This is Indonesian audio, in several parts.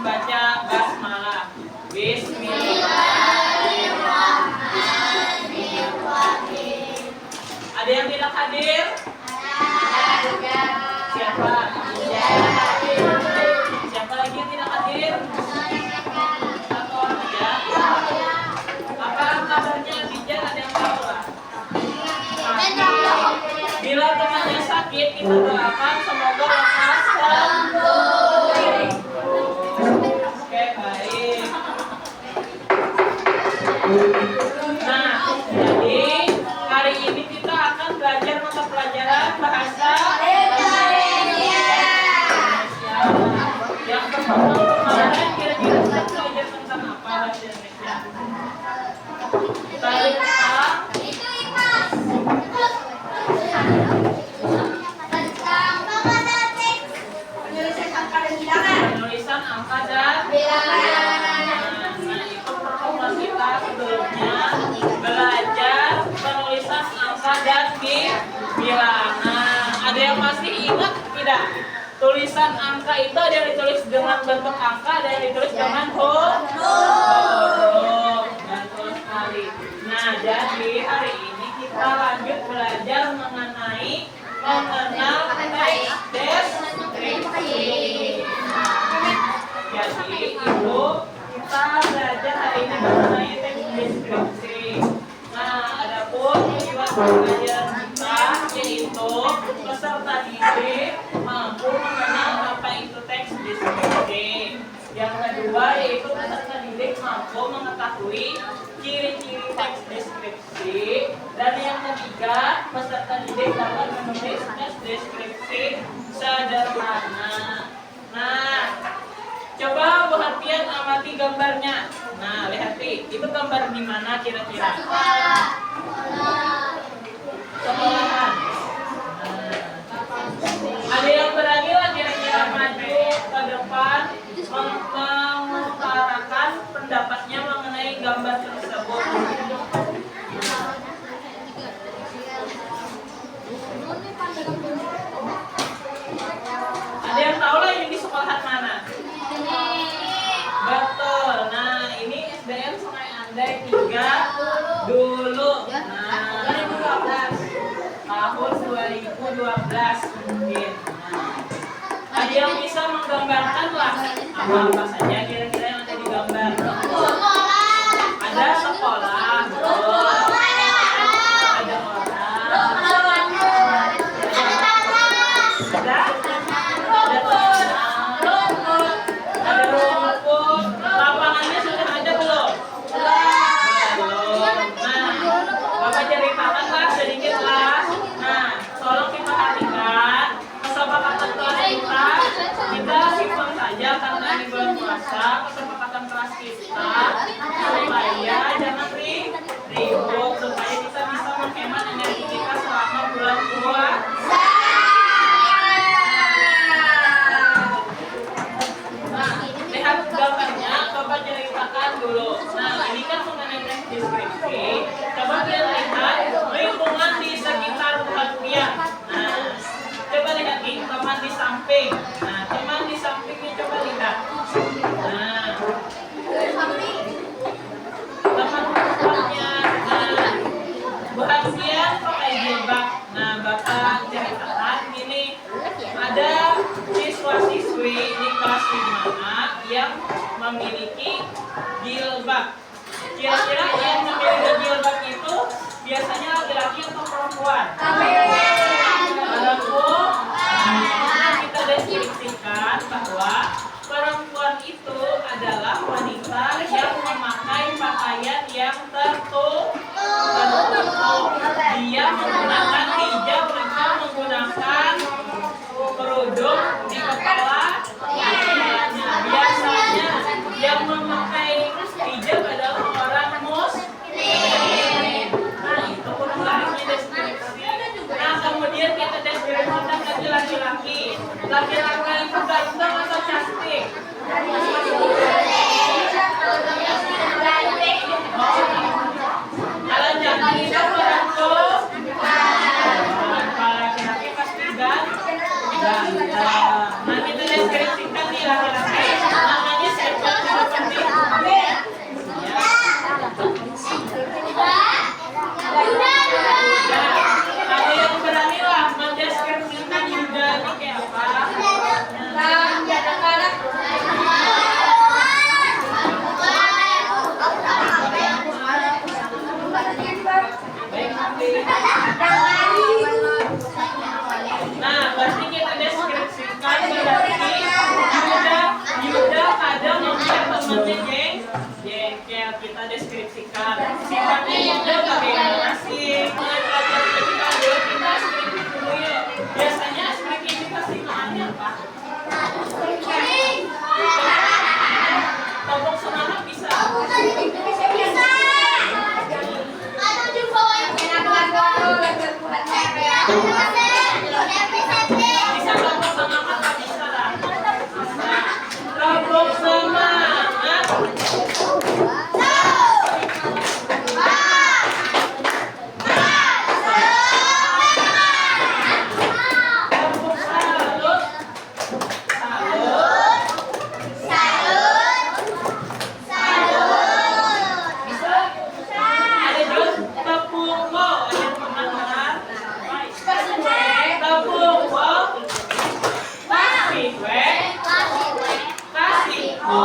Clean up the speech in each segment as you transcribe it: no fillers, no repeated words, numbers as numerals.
membaca basmalah. Bismillahirrahmanirrahim. Ada yang tidak hadir? Siapa? Siapa lagi yang tidak hadir? Satu orang aja. Apa kabarnya Bijan? Ada yang tahu lah? Bila temannya sakit, kita doakan semoga lekas sembuh. Oke, baik. Nah, jadi hari ini kita akan belajar mata pelajaran bahasa Indonesia. Yang pertama kemarin kira-kira kita belajar tentang apa bahasa Indonesia? Penulisan angka dan bilangan. Nah, itu pertemuan kita sebelumnya belajar penulisan angka dan bilangan. Ada yang masih ingat tidak? Tulisan angka itu ada yang ditulis dengan bentuk angka, ada yang ditulis dengan huruf. Betul sekali. Nah, jadi hari ini kita lanjut belajar mengenai mengenal teks deskripsi. Jadi itu kita belajar hari ini mengenai teks deskripsi. Nah, adapun tujuan pembelajaran kita yaitu peserta didik mampu mengenal apa itu teks deskripsi. Yang kedua yaitu peserta didik mampu mengetahui ciri-ciri teks deskripsi. Dan yang ketiga, peserta didik dapat menulis teks deskripsi sederhana. Nah, coba Bu Harfian amati gambarnya. Nah, lihat nih, itu gambar di mana kira-kira? Sekolahan. Ada yang berani lah kira-kira maju ke depan mengutarakan pendapatnya mengenai gambar tersebut. Ada yang tahu lah ini di sekolahan mana? Betul. Nah, ini SDN Sungai Andai 3 dulu. Nah, tahun 2012 mungkin. Nah, ada yang bisa menggambarkan lah apa saja kira-kira yang ada di gambar? Ada sekolah, betul. Ada orang. Ada rumput. Lapangannya sudah ada belum? Belum. Nah, Bapak ceritakan lah sedikit lah. Nah, tolong diperhatikan kesepakatan kelas kita simpan saja karena di bulan puasa. Kesepakatan kelas kita supaya jangan ribut, supaya kita bisa menghemat energi kita selama bulan puasa. Nah, lihat gambarnya, coba ceritakan dulu. Nah, ini kan mengenai teks deskripsi. Coba kita lihat lingkungan di sekitar Bu Harfian. Nah, coba lihat nih, teman di samping. Nah, teman di sampingnya coba lihat. Nah, teman-temannya. Nah, Bu Harfian pakai jilbab. Nah, Bapak ceritakan gini, ada siswa-siswi di kelas 5 yang memiliki jilbab. Kira-kira yang memiliki jilbab itu biasanya laki-laki atau perempuan? Perempuan. Nah, kita deskripsikan bahwa perempuan itu adalah wanita yang memakai pakaian yang tertutup. Dia menggunakan hijab atau menggunakan kerudung di kepala. Biasanya yang memakai hijab adalah orang muslim. Nah, itu kurang lebihnya deskripsi. Nah, kemudian kita deskripsikan lagi laki-laki. Laki-laki itu ganteng atau cantik? Kalau cantik itu perempuan. Kalau laki-laki pasti ganteng. Nah, kita deskripsikan nih laki-laki. Namanya Udah bagaimana sih mengajar kita yuk kita skripsi dulu yuk. Biasanya skripsi ini pasti makannya apa? Topok semangat bisa. Bisa topok semangat tak bisa lah. Topok semangat. Topok salut. Bisa? Ada juga tepung wo. Ada yang pernah dengar? Tepung wo. Kasih we. Kasih wo.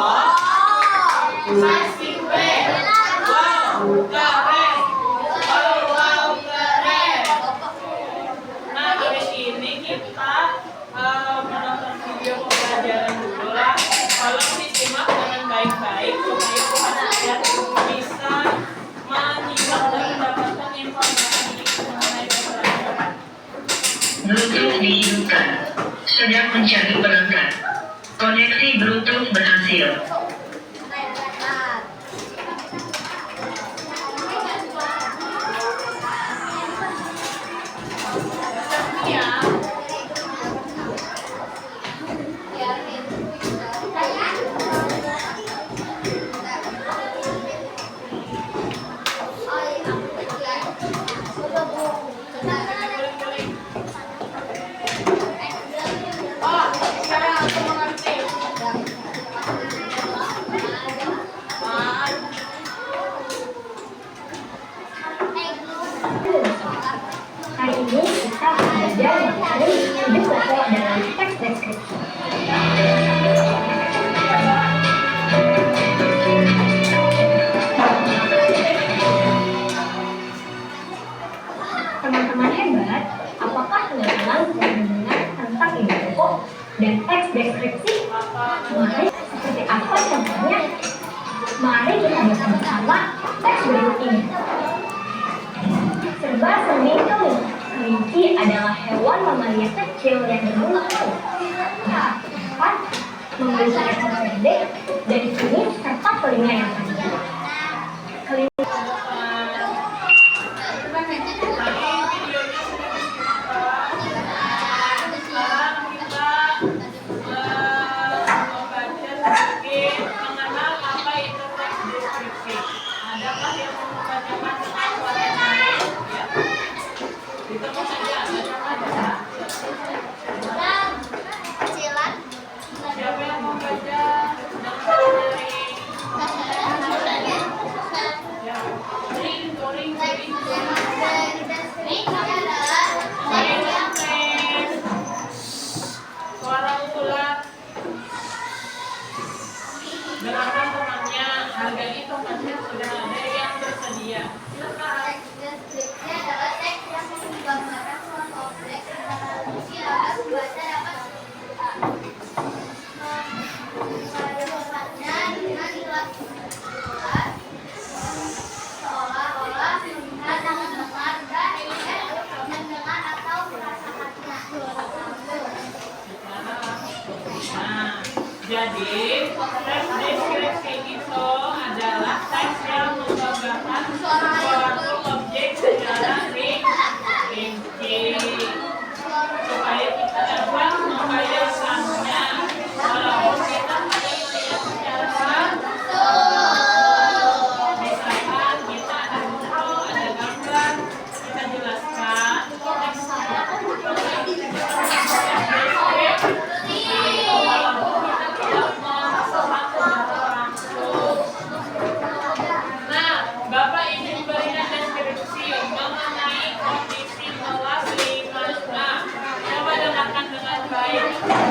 Kasih we. Wow, keren. Wow, keren. Nah, habis ini kita menonton video pembelajaran dulu lah. Tolong disimak dengan baik-baik supaya kalian bisa menyimak dan mendapatkan informasi mengenai pembelajaran. Bluetooth dihidupkan. Sedang mencari pelengkap. Koneksi Bluetooth berhasil. Ya. Oh, sekarang aku mengerti. Hari ini kita belajar mengenai 7 pokok dalam teks deskripsi. Teman-teman hebat, apakah teman-teman sudah mendengar tentang 7 pokok dan teks deskripsi? Mari, seperti apa contohnya? Mari kita bersama-sama teks berikut ini. Serba seni kelinci. Kelinci adalah hewan mamalia kecil yang berbulu halus. Cepat, memiliki ekor pendek dan kumis serta telinga yang panjang. Kelinci Mengenal apa itu teks deskripsi. Adakah yang mau membacakan tentang suaranya? Ya. Ditemu saja, baca aja. Siapa yang mau baca? Ya. Ring, ring, ring. Suara ulat. Dengarkan temannya, hargai tongkatnya sudah ada yang tersedia. Silakan. adalah teks yang menggambarkan suatu objek antara manusia agar membaca dapat membacakannya dengan jelas seolah-olah melihat dan mendengar dan mendengar atau merasakannya. Nah, jadi teks deskripsi itu adalah teks yang menggambarkan suatu objek secara rinci supaya kita dapat membayangkannya walaupun kita hanya melihat secara misalkan kita ada foto, ada gambar, kita jelaskan teksnya walaupun kita tidak merasakan secara langsung. Nah, Bapak ini diberikan deskripsi mengenai kondisi kelas 5A. Coba dengarkan dengan baik.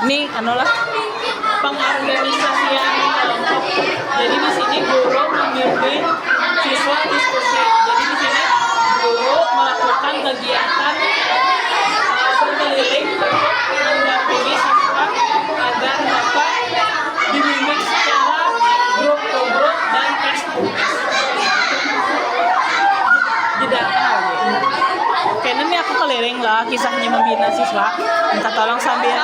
Nih, ano lah, pengorganisasian kelompok. Jadi di sini guru memimpin siswa diskusi. Jadi di sini guru melakukan kegiatan berkeliling untuk mendampingi siswa agar dapat dibimbing secara grup to grup dan case to case. Tidak tahu. Kayaknya nih aku keliling lah kisahnya membina siswa. Minta tolong sambil